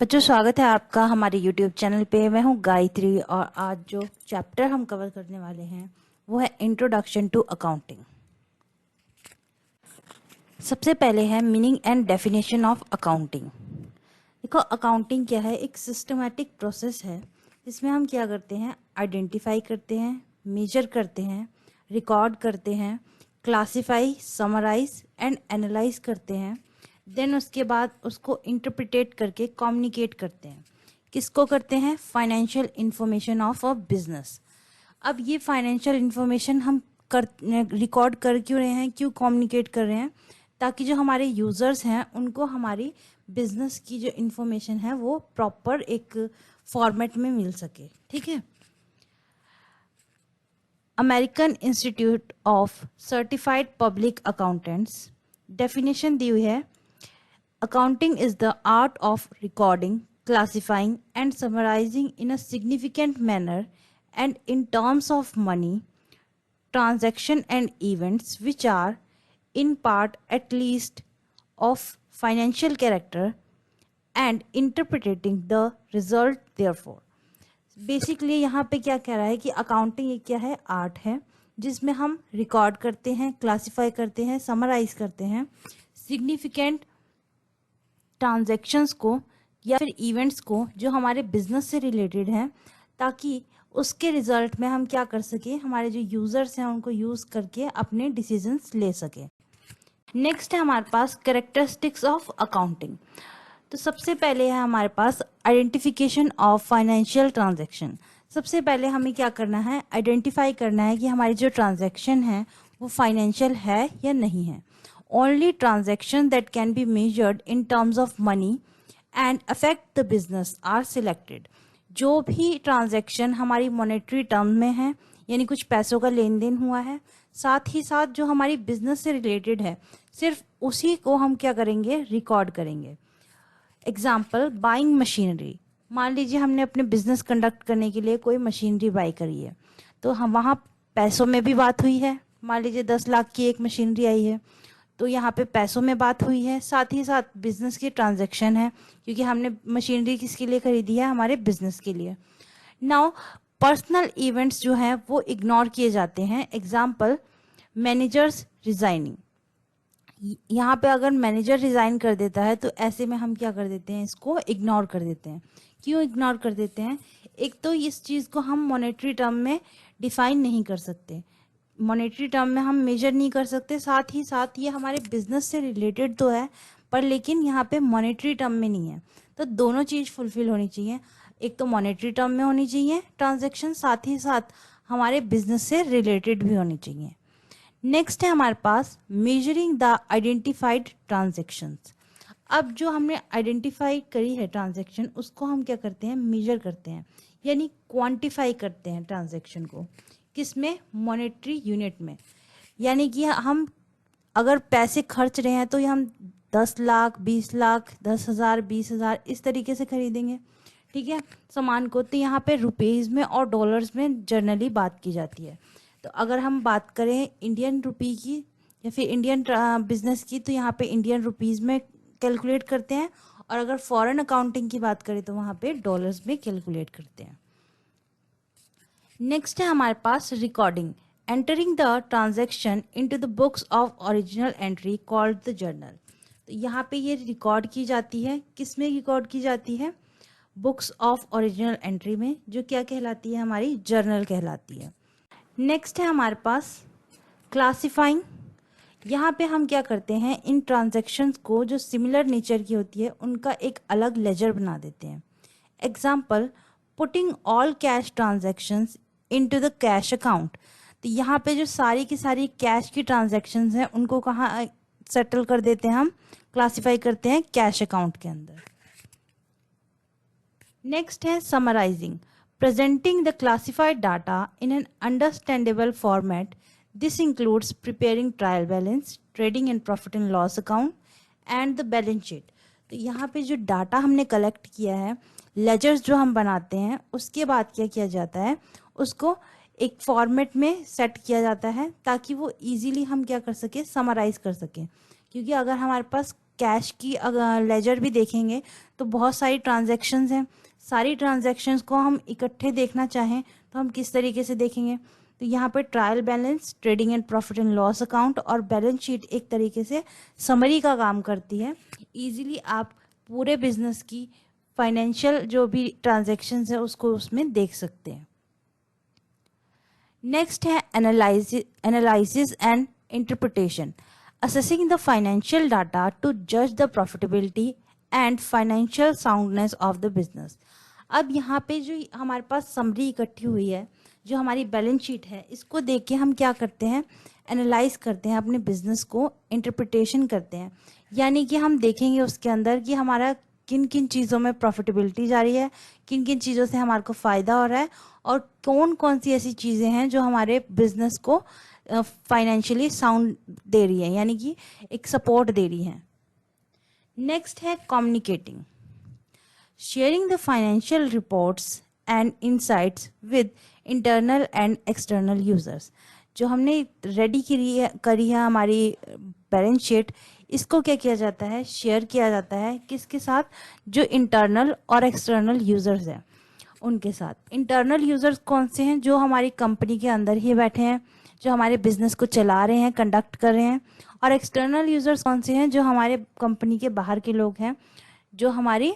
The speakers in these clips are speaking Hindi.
बच्चों, स्वागत है आपका हमारे YouTube चैनल पे। मैं हूँ गायत्री और आज जो चैप्टर हम कवर करने वाले हैं वो है इंट्रोडक्शन टू अकाउंटिंग। सबसे पहले है meaning and definition of accounting. देखो, अकाउंटिंग क्या है? एक सिस्टमैटिक प्रोसेस है जिसमें हम क्या करते हैं, आइडेंटिफाई करते हैं, मेजर करते हैं, रिकॉर्ड करते हैं, क्लासिफाई, समराइज एंड एनालाइज करते हैं। देन उसके बाद उसको इंटरप्रिटेट करके कम्युनिकेट करते हैं। किसको करते हैं? Financial information of a business. अब ये फाइनेंशियल इंफॉर्मेशन हम रिकॉर्ड कर क्यों रहे हैं, क्यों कम्युनिकेट कर रहे हैं? ताकि जो हमारे यूजर्स हैं उनको हमारी बिजनेस की जो इंफॉर्मेशन है वो प्रॉपर एक फॉर्मेट में मिल सके। ठीक है। American Institute of Certified Public Accountants definition दी हुई है, accounting is the art of recording, classifying and summarizing in a significant manner and in terms of money, transaction and events which are in part at least of financial character and interpreting the result therefore। Basically यहाँ पे क्या कह रहा है कि अकाउंटिंग एक क्या है, आर्ट है जिसमें हम रिकॉर्ड करते हैं, क्लासिफाई करते हैं, समराइज करते हैं सिग्निफिकेंट ट्रांजैक्शंस को या फिर इवेंट्स को जो हमारे बिजनेस से रिलेटेड हैं, ताकि उसके रिजल्ट में हम क्या कर सके, हमारे जो यूजर्स हैं उनको यूज करके अपने डिसीजंस ले सके। नेक्स्ट है हमारे पास कैरेक्टरिस्टिक्स ऑफ अकाउंटिंग। तो सबसे पहले है हमारे पास आइडेंटिफिकेशन ऑफ फाइनेंशियल ट्रांजैक्शन। सबसे पहले हमें क्या करना है, आइडेंटिफाई करना है कि हमारी जो ट्रांजैक्शन है वो फाइनेंशियल है या नहीं है। Only transaction that can be measured in terms of money and affect the business are selected. जो भी ट्रांजैक्शन हमारी मॉनेटरी टर्म में है, यानी कुछ पैसों का लेन देन हुआ है, साथ ही साथ जो हमारी बिजनेस से रिलेटेड है, सिर्फ उसी को हम क्या करेंगे, रिकॉर्ड करेंगे। Example, buying machinery. मान लीजिए हमने अपने बिजनेस कंडक्ट करने के लिए कोई मशीनरी बाई करी है, तो हम वहाँ पैसों में भी बात हुई है। मान लीजिए 10 लाख की एक मशीनरी आई है, तो यहाँ पे पैसों में बात हुई है, साथ ही साथ बिजनेस की ट्रांजैक्शन है, क्योंकि हमने मशीनरी किसके लिए खरीदी है, हमारे बिजनेस के लिए। नाउ पर्सनल इवेंट्स जो हैं वो इग्नोर किए जाते हैं। Example, managers resigning. यहाँ पे अगर मैनेजर रिजाइन कर देता है तो ऐसे में हम क्या कर देते हैं, इसको इग्नोर कर देते हैं। क्यों इग्नोर कर देते हैं? एक तो इस चीज़ को हम मॉनेटरी टर्म में डिफाइन नहीं कर सकते, मॉनेटरी टर्म में हम मेजर नहीं कर सकते, साथ ही साथ ये हमारे बिजनेस से रिलेटेड तो है पर लेकिन यहाँ पे मॉनेटरी टर्म में नहीं है। तो दोनों चीज़ फुलफिल होनी चाहिए, एक तो मॉनेटरी टर्म में होनी चाहिए ट्रांजैक्शन, साथ ही साथ हमारे बिजनेस से रिलेटेड भी होनी चाहिए। नेक्स्ट है हमारे पास मेजरिंग द आइडेंटिफाइड ट्रांजेक्शन्स। अब जो हमने आइडेंटिफाई करी है ट्रांजेक्शन, उसको हम क्या करते हैं, मेजर करते हैं, यानी क्वांटिफाई करते हैं ट्रांजेक्शन को। किसमें? मॉनेटरी यूनिट में। यानी कि हम अगर पैसे खर्च रहे हैं तो ये हम 10 लाख, 20 लाख, 10,000, 20,000 इस तरीके से खरीदेंगे, ठीक है, सामान को। तो यहाँ पे रुपीज़ में और डॉलर्स में जनरली बात की जाती है। तो अगर हम बात करें इंडियन रुपी की या फिर इंडियन बिजनेस की, तो यहाँ पे इंडियन रुपीज़ में कैलकुलेट करते हैं, और अगर फॉरेन अकाउंटिंग की बात करें तो वहाँ पे डॉलर्स में कैलकुलेट करते हैं। नेक्स्ट है हमारे पास recording, entering the transaction into the books of original entry called the journal. तो यहाँ पे ये रिकॉर्ड की जाती है, किस में रिकॉर्ड की जाती है? बुक्स ऑफ ओरिजिनल एंट्री में, जो क्या कहलाती है, हमारी जर्नल कहलाती है। नेक्स्ट है हमारे पास क्लासिफाइंग। यहाँ पे हम क्या करते हैं, इन ट्रांजैक्शंस को जो सिमिलर नेचर की होती है उनका एक अलग लेजर बना देते हैं। Example, putting all cash transactions into the cash account. तो यहाँ पे जो सारी की सारी कैश की ट्रांजैक्शंस हैं उनको कहाँ सेटल कर देते हैं, हम क्लासिफाई करते हैं कैश अकाउंट के अंदर। नेक्स्ट है summarising, presenting the classified data in an understandable format. This includes preparing trial balance, trading and profit and loss account and the balance sheet। तो यहाँ पे जो डाटा हमने कलेक्ट किया है, लेजर्स जो हम बनाते हैं, उसके बाद क्या किया जाता है, उसको एक फॉर्मेट में सेट किया जाता है ताकि वो इजीली हम क्या कर सके, समराइज कर सके। क्योंकि अगर हमारे पास कैश की अगर लेजर भी देखेंगे तो बहुत सारी ट्रांजैक्शंस हैं। सारी ट्रांजैक्शंस को हम इकट्ठे देखना चाहें तो हम किस तरीके से देखेंगे, तो यहाँ पे trial balance, trading and profit and loss account और बैलेंस शीट एक तरीके से समरी का काम करती है। इजीली आप पूरे बिजनेस की फाइनेंशियल जो भी ट्रांजैक्शंस है उसको उसमें देख सकते हैं। नेक्स्ट है analysis and interpretation, assessing the financial data to जज the profitability and financial soundness of the business. अब यहाँ पे जो हमारे पास समरी इकट्ठी हुई है, जो हमारी बैलेंस शीट है, इसको देख के हम क्या करते हैं, एनालाइज करते हैं, अपने बिजनेस को इंटरप्रिटेशन करते हैं। यानी कि हम देखेंगे उसके अंदर कि हमारा किन किन चीज़ों में प्रॉफिटेबिलिटी जा रही है, किन किन चीज़ों से हमारे को फ़ायदा हो रहा है और कौन कौन सी ऐसी चीज़ें हैं जो हमारे बिजनेस को फाइनेंशियली साउंड दे रही है, यानी कि एक सपोर्ट दे रही है। नेक्स्ट है communicating, sharing the financial reports and insights with internal and external users. जो हमने रेडी करी है हमारी बैलेंस शीट, इसको क्या किया जाता है, शेयर किया जाता है किसके साथ, जो इंटरनल और एक्सटर्नल यूजर्स हैं उनके साथ। इंटरनल यूजर्स कौन से हैं, जो हमारी कंपनी के अंदर ही बैठे हैं, जो हमारे बिजनेस को चला रहे हैं, कंडक्ट कर रहे हैं। और एक्सटर्नल यूजर्स कौन से हैं, जो हमारे कंपनी के बाहर के लोग हैं, जो हमारी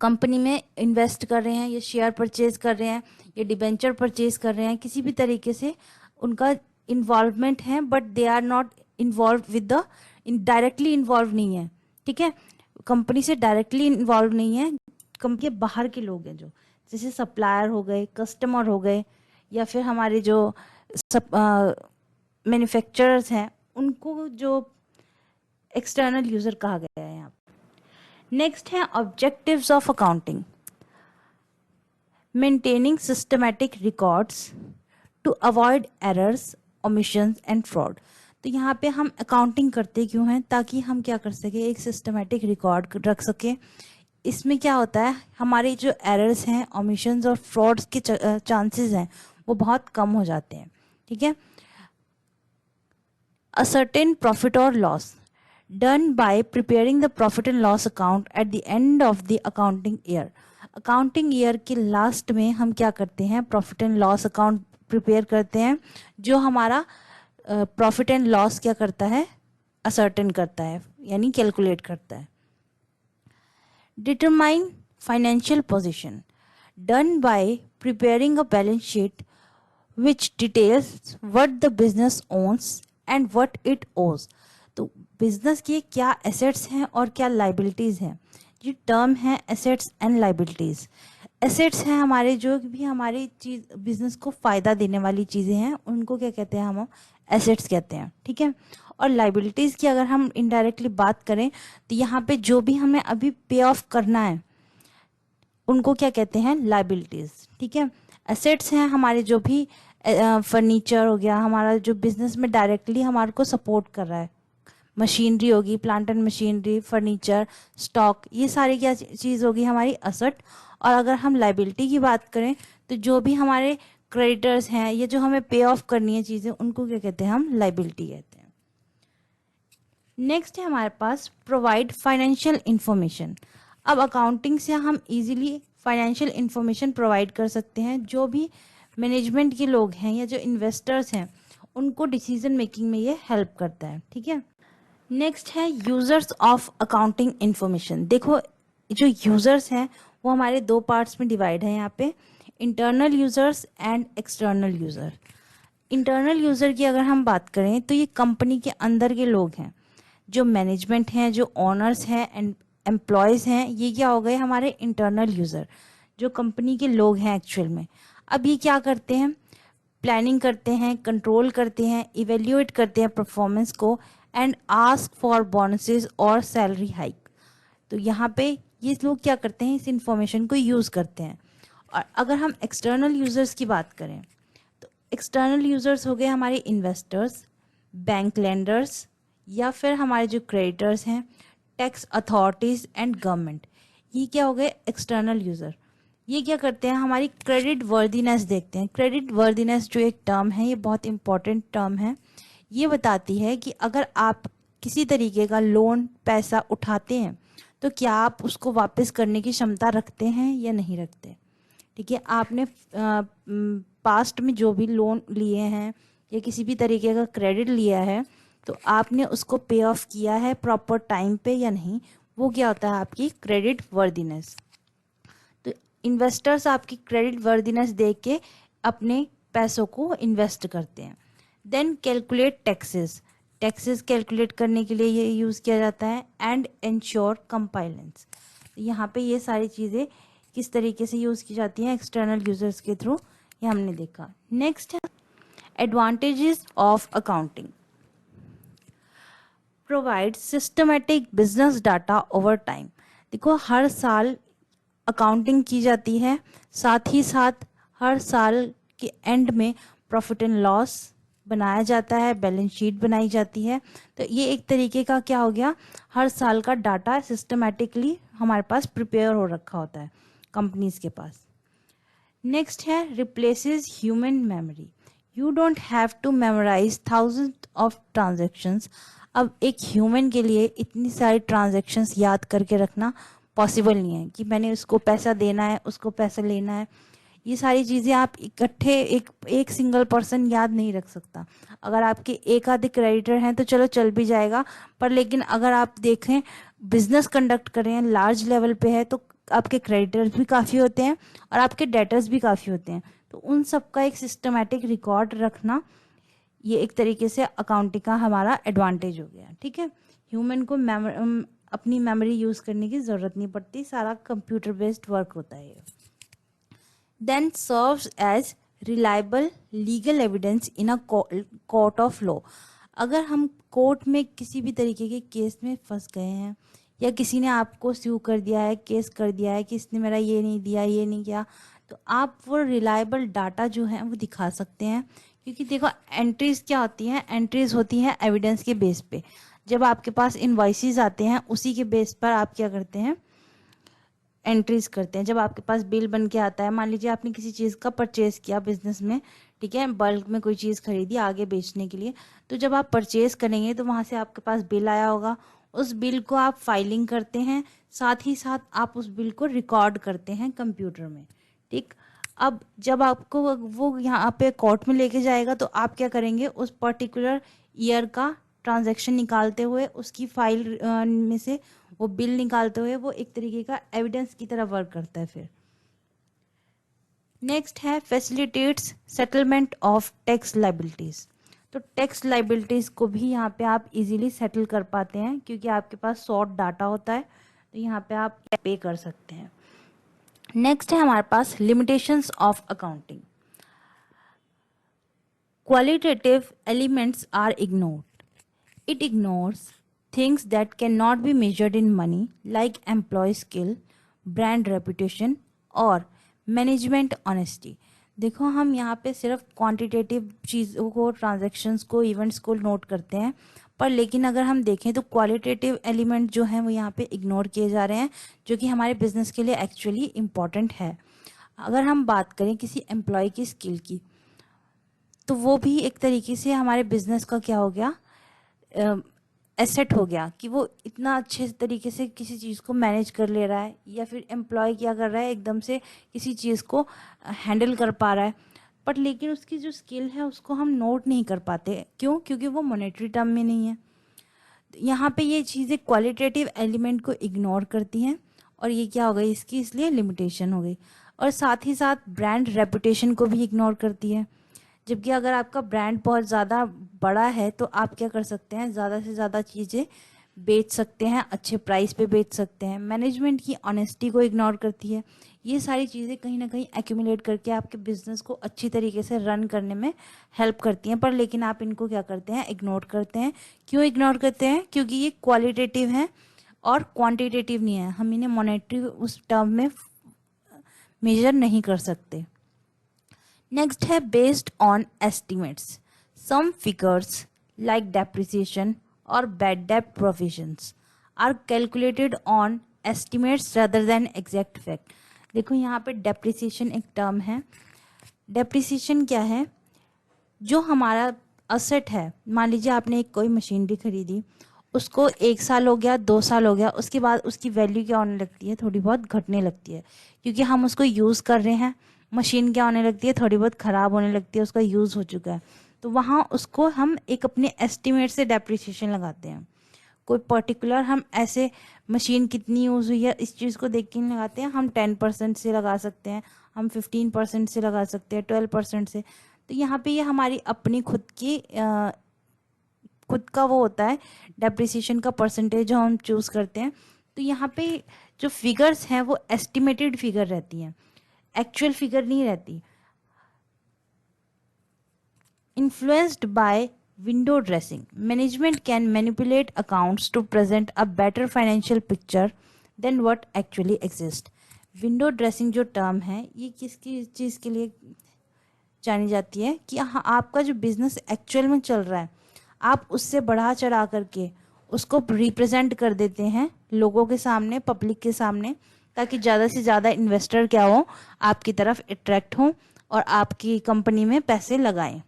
कंपनी में इन्वेस्ट कर रहे हैं, या शेयर परचेज कर रहे हैं, या डिबेंचर परचेज कर रहे हैं, किसी भी तरीके से उनका इन्वॉल्वमेंट है, but they are not involve with the, directly involve नहीं है, ठीक है, कंपनी से डायरेक्टली इन्वॉल्व नहीं है, कंपनी के बाहर के लोग हैं, जो जैसे सप्लायर हो गए, कस्टमर हो गए, या फिर हमारे जो मैन्युफैक्चरर्स हैं, उनको जो एक्सटर्नल यूजर कहा गया है यहाँ। नेक्स्ट है objectives of accounting, maintaining systematic records to avoid errors, omissions and fraud. तो यहाँ पे हम अकाउंटिंग करते क्यों हैं, ताकि हम क्या कर सके, एक सिस्टमैटिक रिकॉर्ड रख सके। इसमें क्या होता है, हमारे जो एरर्स हैं, ओमिशंस और फ्रॉड्स के चांसेस हैं वो बहुत कम हो जाते हैं, ठीक है। अ सर्टेन प्रॉफिट और loss done by preparing the profit and loss account at the end of the accounting year. Accounting year के लास्ट में हम क्या करते हैं, profit and loss account prepare करते हैं, जो हमारा प्रॉफिट एंड लॉस क्या करता है, असर्टेन करता है, यानी कैलकुलेट करता है। Determine financial position done by preparing a balance sheet which details what the business owns and what it owes. तो बिजनेस के क्या एसेट्स हैं और क्या लाइबिलिटीज हैं। ये टर्म है एसेट्स एंड लाइबिलिटीज। एसेट्स हैं हमारे, जो भी हमारी चीज बिजनेस को फायदा देने वाली चीजें हैं, उनको क्या कहते हैं, हम एसेट्स कहते हैं, ठीक है। और लाइबिलिटीज की अगर हम इनडायरेक्टली बात करें तो यहाँ पे जो भी हमें अभी पे ऑफ करना है उनको क्या कहते हैं, लाइबिलिटीज, ठीक है। एसेट्स हैं हमारे, जो भी फर्नीचर हो गया, हमारा जो बिजनेस में डायरेक्टली हमारे को सपोर्ट कर रहा है, मशीनरी होगी, plant and machinery, furniture, stock, ये सारी क्या चीज़ होगी, हमारी असेट। और अगर हम लाइबिलिटी की बात करें तो जो भी हमारे क्रेडिटर्स हैं, ये जो हमें पे ऑफ करनी है चीज़ें, उनको क्या कहते हैं, हम लाइबिलिटी कहते हैं। नेक्स्ट है हमारे पास प्रोवाइड फाइनेंशियल इंफॉर्मेशन। अब अकाउंटिंग से हम इजीली फाइनेंशियल इंफॉर्मेशन प्रोवाइड कर सकते हैं, जो भी मैनेजमेंट के लोग हैं या जो इन्वेस्टर्स हैं, उनको डिसीजन मेकिंग में ये हेल्प करता है, ठीक है। नेक्स्ट है यूजर्स ऑफ अकाउंटिंग इंफॉर्मेशन। देखो, जो यूजर्स हैं वो हमारे दो पार्ट्स में डिवाइड है यहाँ पे, internal users and external user. Internal user की अगर हम बात करें तो ये कंपनी के अंदर के लोग हैं, जो मैनेजमेंट हैं, जो ओनर्स हैं एंड एम्प्लॉयज़ हैं, ये क्या हो गए हमारे इंटरनल यूजर, जो कंपनी के लोग हैं एक्चुअल में। अब ये क्या करते हैं, प्लानिंग करते हैं, कंट्रोल करते हैं, इवेल्युएट करते हैं परफॉर्मेंस को, एंड आस्क फॉर बोनसेस और सैलरी हाइक। तो यहाँ पे ये लोग क्या करते हैं, इस इंफॉर्मेशन को यूज़ करते हैं। और अगर हम एक्सटर्नल यूजर्स की बात करें तो एक्सटर्नल यूजर्स हो गए हमारे इन्वेस्टर्स, बैंक लेंडर्स, या फिर हमारे जो क्रेडिटर्स हैं, टैक्स अथॉरिटीज़ एंड गवर्नमेंट। ये क्या हो गए एक्सटर्नल यूज़र। ये क्या करते हैं, हमारी क्रेडिट वर्दीनेस देखते हैं। क्रेडिट वर्दीनेस जो एक टर्म है, ये बहुत इंपॉर्टेंट टर्म है। ये बताती है कि अगर आप किसी तरीके का लोन पैसा उठाते हैं तो क्या आप उसको वापस करने की क्षमता रखते हैं या नहीं रखते। ठीक है, आपने पास्ट में जो भी लोन लिए हैं या किसी भी तरीके का क्रेडिट लिया है तो आपने उसको पे ऑफ किया है प्रॉपर टाइम पे या नहीं, वो क्या होता है आपकी क्रेडिट वर्दीनेस। तो इन्वेस्टर्स आपकी क्रेडिट वर्दीनेस देख के अपने पैसों को इन्वेस्ट करते हैं। Then calculate taxes, taxes calculate करने के लिए ये यूज़ किया जाता है। एंड इंश्योर कंप्लायंस, यहाँ पे ये सारी चीज़ें किस तरीके से यूज़ की जाती हैं एक्सटर्नल यूजर्स के थ्रू, ये हमने देखा। नेक्स्ट है advantages of accounting. Provide systematic business data over time. देखो हर साल अकाउंटिंग की जाती है, साथ ही साथ हर साल के एंड में प्रॉफिट एंड लॉस बनाया जाता है, बैलेंस शीट बनाई जाती है। तो ये एक तरीके का क्या हो गया, हर साल का डाटा सिस्टमेटिकली हमारे पास प्रिपेयर हो रखा होता है कंपनीज के पास। नेक्स्ट है replaces human memory. You don't have to memorise thousand of transactions. अब एक ह्यूमन के लिए इतनी सारी ट्रांजेक्शन्स याद करके रखना पॉसिबल नहीं है कि मैंने उसको पैसा देना है, उसको पैसा लेना है। ये सारी चीज़ें आप इकट्ठे एक सिंगल पर्सन याद नहीं रख सकता। अगर आपके एक आधे क्रेडिटर हैं तो चलो चल भी जाएगा, पर लेकिन अगर आप देखें बिजनेस कंडक्ट कर रहे हैं लार्ज लेवल पे है तो आपके क्रेडिटर्स भी काफ़ी होते हैं और आपके डेटर्स भी काफ़ी होते हैं। तो उन सब का एक सिस्टमेटिक रिकॉर्ड रखना ये एक तरीके से अकाउंटिंग का हमारा एडवांटेज हो गया। ठीक है, ह्यूमन को अपनी मेमोरी यूज़ करने की ज़रूरत नहीं पड़ती, सारा कंप्यूटर बेस्ड वर्क होता है। Then serves as reliable legal evidence in a court of law. अगर हम कोर्ट में किसी भी तरीके के केस में फंस गए हैं या किसी ने आपको स्यू कर दिया है, केस कर दिया है कि इसने मेरा ये नहीं दिया, ये नहीं किया, तो आप वो रिलायबल डाटा जो है वो दिखा सकते हैं। क्योंकि देखो एंट्रीज क्या होती हैं, एंट्रीज होती हैं एविडेंस के बेस पे। जब आपके पास इनवॉइसेस आते हैं उसी के बेस पर आप क्या करते हैं, एंट्रीज करते हैं। जब आपके पास बिल बन के आता है, मान लीजिए आपने किसी चीज़ का परचेज किया बिजनेस में, ठीक है, बल्क में कोई चीज़ खरीदी आगे बेचने के लिए, तो जब आप परचेज करेंगे तो वहाँ से आपके पास बिल आया होगा, उस बिल को आप फाइलिंग करते हैं, साथ ही साथ आप उस बिल को रिकॉर्ड करते हैं कंप्यूटर में। ठीक, अब जब आपको वो यहाँ पे कोर्ट में लेके जाएगा तो आप क्या करेंगे, उस पर्टिकुलर ईयर का ट्रांजैक्शन निकालते हुए उसकी फाइल में से वो बिल निकालते हुए वो एक तरीके का एविडेंस की तरह वर्क करता है। फिर नेक्स्ट है facilitates settlement of tax liabilities. तो टैक्स लाइबिलिटीज को भी यहाँ पे आप इजीली सेटल कर पाते हैं क्योंकि आपके पास सॉर्ट डाटा होता है, तो यहाँ पे आप पे कर सकते हैं। नेक्स्ट है हमारे पास limitations of accounting. Qualitative elements are ignored. It ignores things that cannot be measured in money like employee skill, brand reputation और मैनेजमेंट ऑनेस्टी। देखो हम यहाँ पे सिर्फ क्वांटिटेटिव चीज़ों को, ट्रांजैक्शंस को, इवेंट्स को नोट करते हैं, पर लेकिन अगर हम देखें तो क्वालिटेटिव एलिमेंट जो हैं वो यहाँ पे इग्नोर किए जा रहे हैं जो कि हमारे बिजनेस के लिए एक्चुअली इम्पॉर्टेंट है। अगर हम बात करें किसी एम्प्लॉय की स्किल की तो वो भी एक तरीके से हमारे बिजनेस का क्या हो गया, एसेट हो गया कि वो इतना अच्छे तरीके से किसी चीज़ को मैनेज कर ले रहा है, या फिर एम्प्लॉय क्या कर रहा है एकदम से किसी चीज़ को हैंडल कर पा रहा है, बट लेकिन उसकी जो स्किल है उसको हम नोट नहीं कर पाते। क्यों? क्योंकि वो मॉनेटरी टर्म में नहीं है। यहाँ पे ये चीज़ें क्वालिटेटिव एलिमेंट को इग्नोर करती हैं और ये क्या हो गई इसकी, इसलिए लिमिटेशन हो गई। और साथ ही साथ ब्रांड रेपुटेशन को भी इग्नोर करती है। जबकि अगर आपका ब्रांड बहुत ज़्यादा बड़ा है तो आप क्या कर सकते हैं, ज़्यादा से ज़्यादा चीज़ें बेच सकते हैं, अच्छे प्राइस पे बेच सकते हैं। मैनेजमेंट की ऑनेस्टी को इग्नोर करती है। ये सारी चीज़ें कहीं ना कहीं एक्यूमुलेट करके आपके बिजनेस को अच्छी तरीके से रन करने में हेल्प करती हैं, पर लेकिन आप इनको क्या करते हैं, इग्नोर करते हैं। क्यों इग्नोर करते हैं? क्योंकि ये क्वालिटेटिव हैं और क्वान्टिटेटिव नहीं है। हम इन्हें मॉनेटरी उस टर्म में मेजर नहीं कर सकते। नेक्स्ट है based on estimates. Some figures like depreciation और bad debt provisions are calculated on estimates rather than exact fact. देखो यहाँ पे डेप्रिसिएशन एक टर्म है। डेप्रिसिएशन क्या है? जो हमारा असेट है, मान लीजिए आपने एक कोई मशीनरी खरीदी उसको 1 साल हो गया, 2 साल हो गया, उसके बाद उसकी वैल्यू क्या होने लगती है, थोड़ी बहुत घटने लगती है, क्योंकि हम उसको यूज़ कर रहे हैं। मशीन क्या होने लगती है, थोड़ी बहुत ख़राब होने लगती है, उसका यूज़ हो चुका है, तो वहाँ उसको हम एक अपने एस्टिमेट से डेप्रिसिएशन लगाते हैं। कोई पर्टिकुलर हम ऐसे मशीन कितनी यूज़ हुई है इस चीज़ को देख के नहीं लगाते हैं, हम 10% से लगा सकते हैं, हम 15% से लगा सकते हैं, 12% से। तो यहाँ पे ये हमारी अपनी खुद का वो होता है डेप्रिसिएशन का परसेंटेज जो हम चूज़ करते हैं। तो यहाँ पे जो फिगर्स हैं वो एस्टिमेटेड फिगर रहती हैं, एक्चुअल फिगर नहीं रहती। Influenced by window dressing, management can manipulate accounts to present a better financial picture than what actually exists. Window dressing जो टर्म है ये किसकी चीज़ के लिए जानी जाती है कि हाँ, आपका जो बिजनेस एक्चुअल में चल रहा है आप उससे बढ़ा चढ़ा करके उसको रिप्रेजेंट कर देते हैं लोगों के सामने, पब्लिक के सामने, ताकि ज़्यादा से ज़्यादा इन्वेस्टर क्या हो, आपकी तरफ अट्रैक्ट हों और आपकी कंपनी में पैसे लगाएं।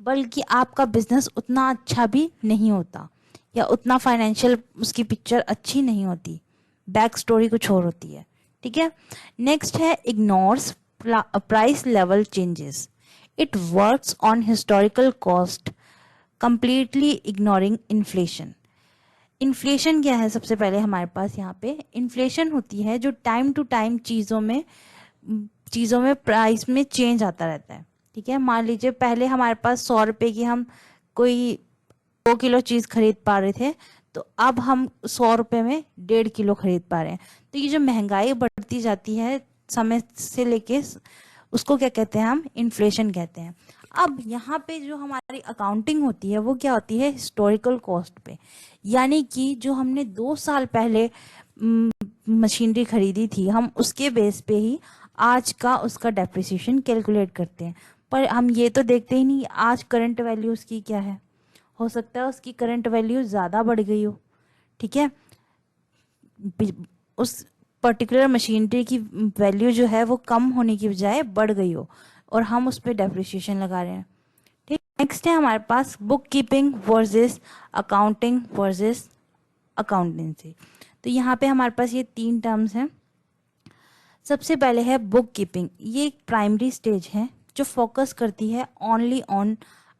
बल्कि आपका बिजनेस उतना अच्छा भी नहीं होता या उतना फाइनेंशियल उसकी पिक्चर अच्छी नहीं होती, बैक स्टोरी कुछ और होती है। ठीक है, नेक्स्ट है ignores price level changes. It works on historical cost completely ignoring inflation. Inflation क्या है, सबसे पहले हमारे पास यहाँ पे इन्फ्लेशन होती है जो टाइम टू टाइम चीज़ों में प्राइस में चेंज आता रहता है। ठीक है, मान लीजिए पहले हमारे पास 100 रुपये की हम कोई 2 किलो चीज़ खरीद पा रहे थे, तो अब हम 100 रुपये में 1.5 किलो खरीद पा रहे हैं। तो ये जो महंगाई बढ़ती जाती है समय से लेके, उसको क्या कहते हैं, हम इन्फ्लेशन कहते हैं। अब यहाँ पे जो हमारी अकाउंटिंग होती है वो क्या होती है, हिस्टोरिकल कॉस्ट पे, यानी कि जो हमने 2 साल पहले मशीनरी खरीदी थी हम उसके बेस पे ही आज का उसका डेप्रिसिएशन कैलकुलेट करते हैं। पर हम ये तो देखते ही नहीं आज करंट वैल्यू उसकी क्या है, हो सकता है उसकी करंट वैल्यू ज़्यादा बढ़ गई हो। ठीक है, उस पर्टिकुलर मशीनरी की वैल्यू जो है वो कम होने की बजाय बढ़ गई हो और हम उस पर डेप्रिसिएशन लगा रहे हैं। ठीक, नेक्स्ट है हमारे पास book keeping versus accounting versus accountancy. तो यहाँ पे हमारे पास ये 3 टर्म्स हैं। सबसे पहले है बुक कीपिंग। ये एक प्राइमरी स्टेज है जो फोकस करती है only on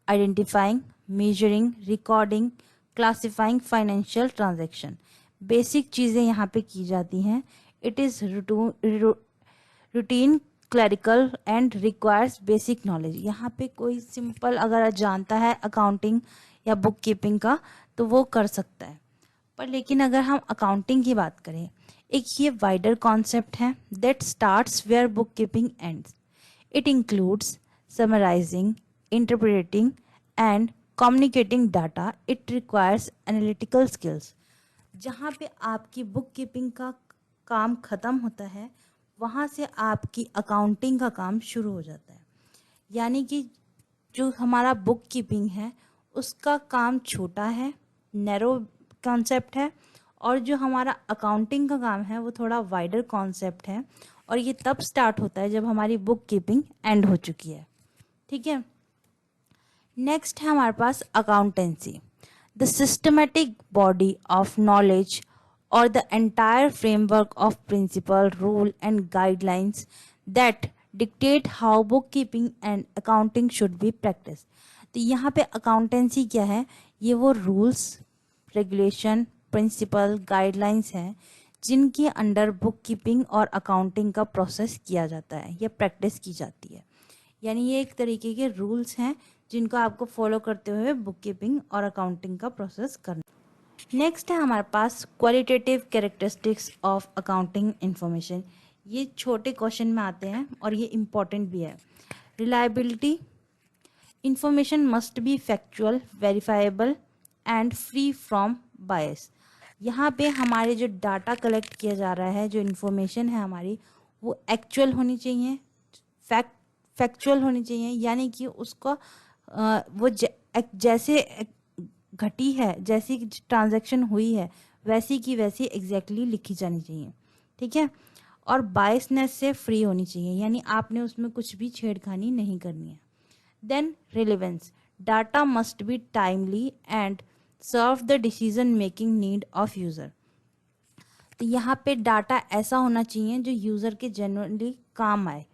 identifying, measuring, recording, classifying financial transaction. Basic चीज़ें यहाँ पे की जाती हैं। It is routine, clerical and requires basic knowledge. यहाँ पे कोई सिंपल अगर जानता है अकाउंटिंग या बुक कीपिंग का तो वो कर सकता है। पर लेकिन अगर हम अकाउंटिंग की बात करें, एक ये वाइडर कॉन्सेप्ट है that starts where book keeping ends. It includes summarising, interpreting and communicating data. It requires analytical skills. जहाँ पे आपकी बुक कीपिंग का काम ख़त्म होता है वहाँ से आपकी अकाउंटिंग का काम शुरू हो जाता है। यानी कि जो हमारा बुक कीपिंग है उसका काम छोटा है, नैरो कॉन्सेप्ट है, और जो हमारा अकाउंटिंग का काम है वो थोड़ा वाइडर कॉन्सेप्ट है, और ये तब स्टार्ट होता है जब हमारी बुक कीपिंग एंड हो चुकी है। ठीक है, नेक्स्ट है हमारे पास accountancy, the systematic body of knowledge or the entire framework of principle, rule and guidelines that dictate how bookkeeping and accounting should be practiced। तो यहाँ पे अकाउंटेंसी क्या है, ये वो रूल्स, रेगुलेशन, प्रिंसिपल, गाइडलाइंस हैं जिनके अंडर बुक कीपिंग और अकाउंटिंग का प्रोसेस किया जाता है या प्रैक्टिस की जाती है। यानी ये एक तरीके के रूल्स हैं जिनको आपको फॉलो करते हुए बुक कीपिंग और अकाउंटिंग का प्रोसेस करना। नेक्स्ट है हमारे पास qualitative characteristics of accounting information. ये छोटे क्वेश्चन में आते हैं और ये इम्पॉर्टेंट भी है। Reliability, information must be factual, verifiable and free from bias. यहाँ पे हमारे जो डाटा कलेक्ट किया जा रहा है, जो इन्फॉर्मेशन है हमारी, वो एक्चुअल होनी चाहिए, फैक्चुअल होनी चाहिए, यानी कि उसका वो जैसे घटी है, जैसी ट्रांजैक्शन हुई है वैसी की वैसी एग्जैक्टली लिखी जानी चाहिए। ठीक है, और बायसनेस से फ्री होनी चाहिए, यानी आपने उसमें कुछ भी छेड़खानी नहीं करनी है। Then relevance, data must be timely and serve the decision making need of user. तो यहाँ पे डाटा ऐसा होना चाहिए जो यूज़र के जनरली काम आए।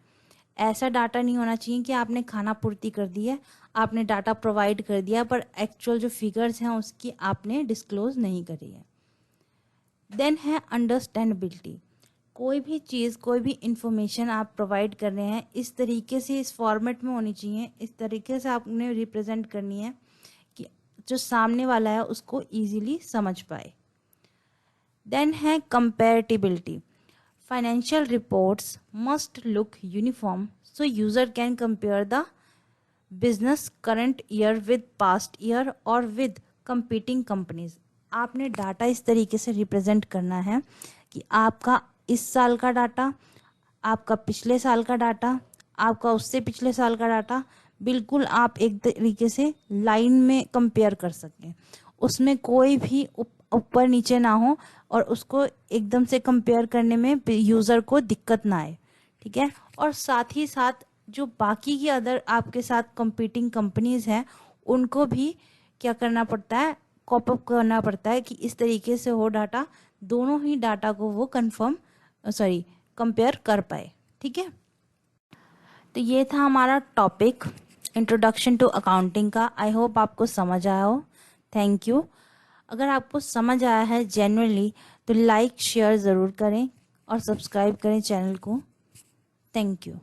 ऐसा डाटा नहीं होना चाहिए कि आपने खाना पूर्ति कर दी है, आपने डाटा प्रोवाइड कर दिया पर एक्चुअल जो फिगर्स हैं उसकी आपने डिस्क्लोज नहीं करी है। देन है अंडरस्टैंडेबिलिटी। कोई भी चीज़, कोई भी इंफॉर्मेशन आप प्रोवाइड कर रहे हैं इस तरीके से, इस फॉर्मेट में होनी चाहिए, इस तरीके से आपने रिप्रेजेंट करनी है कि जो सामने वाला है उसको ईजिली समझ पाए। देन है comparability. Financial reports must look uniform so user can compare the business current year with past year और विद कंपीटिंग कंपनीज। आपने डाटा इस तरीके से रिप्रेजेंट करना है कि आपका इस साल का डाटा, आपका पिछले साल का डाटा, आपका उससे पिछले साल का डाटा बिल्कुल आप एक तरीके से लाइन में कंपेयर कर सकें, उसमें कोई भी ऊपर नीचे ना हो और उसको एकदम से कंपेयर करने में यूज़र को दिक्कत ना आए। ठीक है। और साथ ही साथ जो बाकी की अदर आपके साथ कंपीटिंग कंपनीज हैं उनको भी क्या करना पड़ता है, कॉप अप करना पड़ता है कि इस तरीके से हो डाटा, दोनों ही डाटा को वो कंपेयर कर पाए। ठीक है। तो ये था हमारा टॉपिक इंट्रोडक्शन टू अकाउंटिंग का। आई होप आपको समझ आया हो। Thank you. अगर आपको समझ आया है जेन्युइनली तो लाइक शेयर ज़रूर करें और सब्सक्राइब करें चैनल को। Thank you.